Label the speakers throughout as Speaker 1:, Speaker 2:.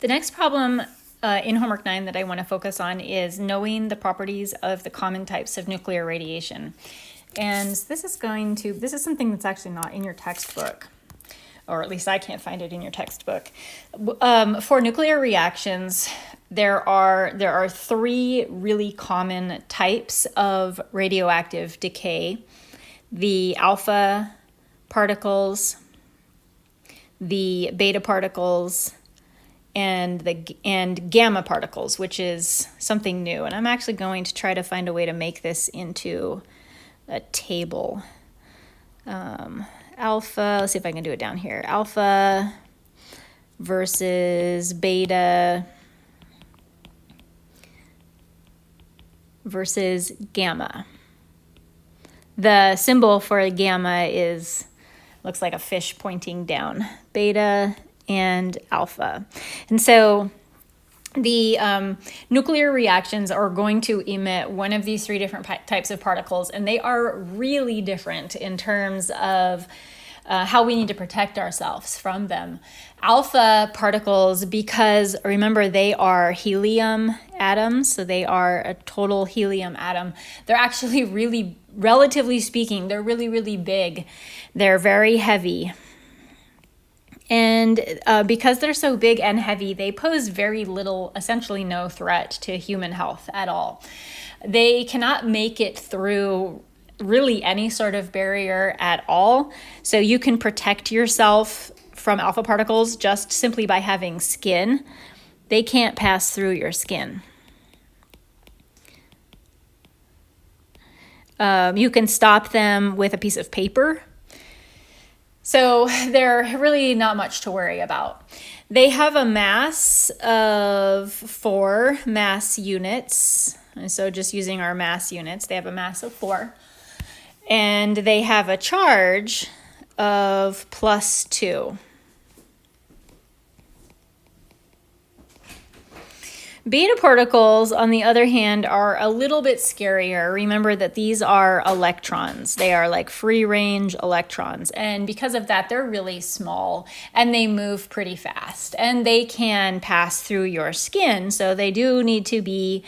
Speaker 1: The next problem in homework 9 that I want to focus on is knowing the properties of the common types of nuclear radiation. And this is something that's actually not in your textbook, or at least I can't find it in your textbook. For nuclear reactions, there are three really common types of radioactive decay: the alpha particles, the beta particles, and gamma particles, which is something new. And I'm actually going to try to find a way to make this into a table. Alpha, let's see if I can do it down here. Alpha versus beta versus gamma. The symbol for gamma looks like a fish pointing down. Beta and alpha. And so the nuclear reactions are going to emit one of these three different types of particles, and they are really different in terms of how we need to protect ourselves from them. Alpha particles, because remember they are helium atoms, so they are a total helium atom. They're actually really, relatively speaking, they're really, really big. They're very heavy. And because they're so big and heavy, they pose very little, essentially no threat to human health at all. They cannot make it through really any sort of barrier at all. So you can protect yourself from alpha particles just simply by having skin. They can't pass through your skin. You can stop them with a piece of paper. So they're really not much to worry about. They have a mass of 4 mass units. And so just using our mass units, they have a mass of 4. And they have a charge of +2. Beta particles, on the other hand, are a little bit scarier. Remember that these are electrons. They are like free-range electrons. And because of that, they're really small and they move pretty fast. And they can pass through your skin, so they do need to be,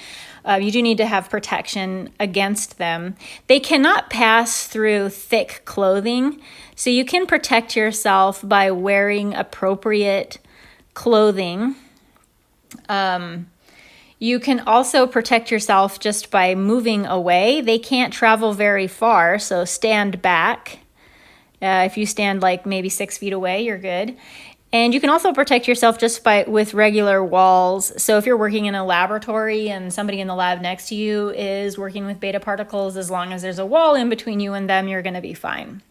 Speaker 1: you do need to have protection against them. They cannot pass through thick clothing, so you can protect yourself by wearing appropriate clothing. You can also protect yourself just by moving away. They can't travel very far, so stand back. If you stand like maybe 6 feet away, you're good. And you can also protect yourself just with regular walls. So if you're working in a laboratory and somebody in the lab next to you is working with beta particles, as long as there's a wall in between you and them, you're going to be fine.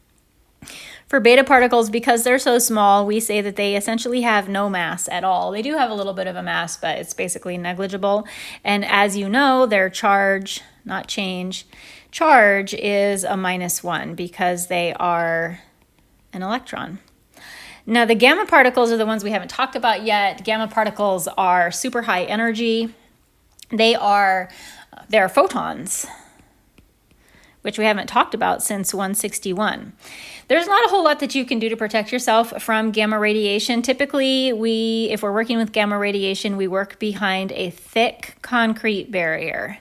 Speaker 1: For beta particles, because they're so small, we say that they essentially have no mass at all. They do have a little bit of a mass, but it's basically negligible. And as you know, their charge, not change, charge is a -1 because they are an electron. Now, the gamma particles are the ones we haven't talked about yet. Gamma particles are super high energy. They're photons, which we haven't talked about since 161. There's not a whole lot that you can do to protect yourself from gamma radiation. Typically, if we're working with gamma radiation, we work behind a thick concrete barrier.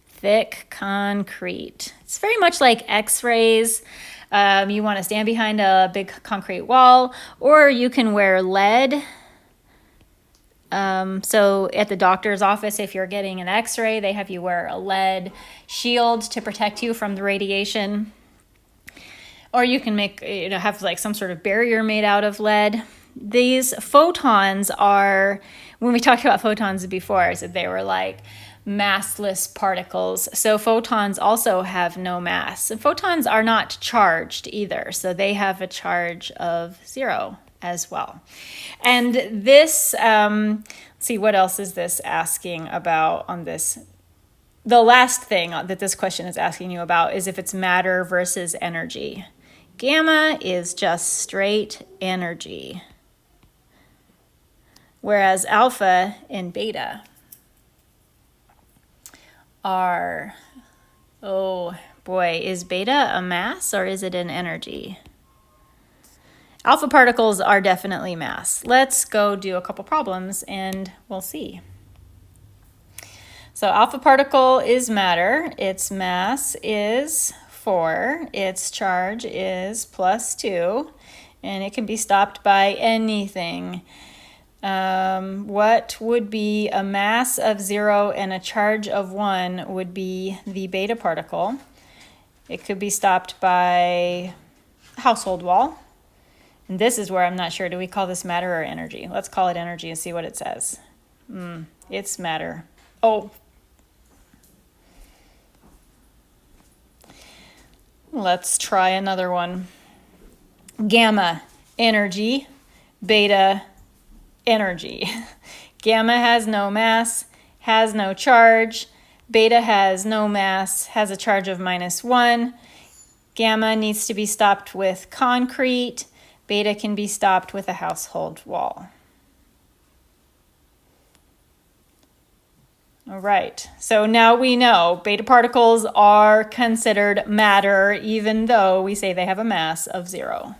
Speaker 1: Thick concrete. It's very much like X-rays. You want to stand behind a big concrete wall, or you can wear lead. So at the doctor's office, if you're getting an X-ray, they have you wear a lead shield to protect you from the radiation. Or you can have like some sort of barrier made out of lead. These photons are, when we talked about photons before, I said they were like massless particles. So photons also have no mass. And photons are not charged either, so they have a charge of 0 as well. And this, let's see, what else is this asking about on this? The last thing that this question is asking you about is if it's matter versus energy. Gamma is just straight energy, whereas alpha and beta are, oh boy, is beta a mass or is it an energy? Alpha particles are definitely mass. Let's go do a couple problems and we'll see. So alpha particle is matter. Its mass is 4. Its charge is +2. And it can be stopped by anything. What would be a mass of 0 and a charge of 1 would be the beta particle. It could be stopped by a household wall. And this is where I'm not sure. Do we call this matter or energy? Let's call it energy and see what it says. It's matter. Oh. Let's try another one. Gamma, energy. Beta, energy. Gamma has no mass, has no charge. Beta has no mass, has a charge of -1. Gamma needs to be stopped with concrete. Beta can be stopped with a household wall. All right, so now we know beta particles are considered matter even though we say they have a mass of 0.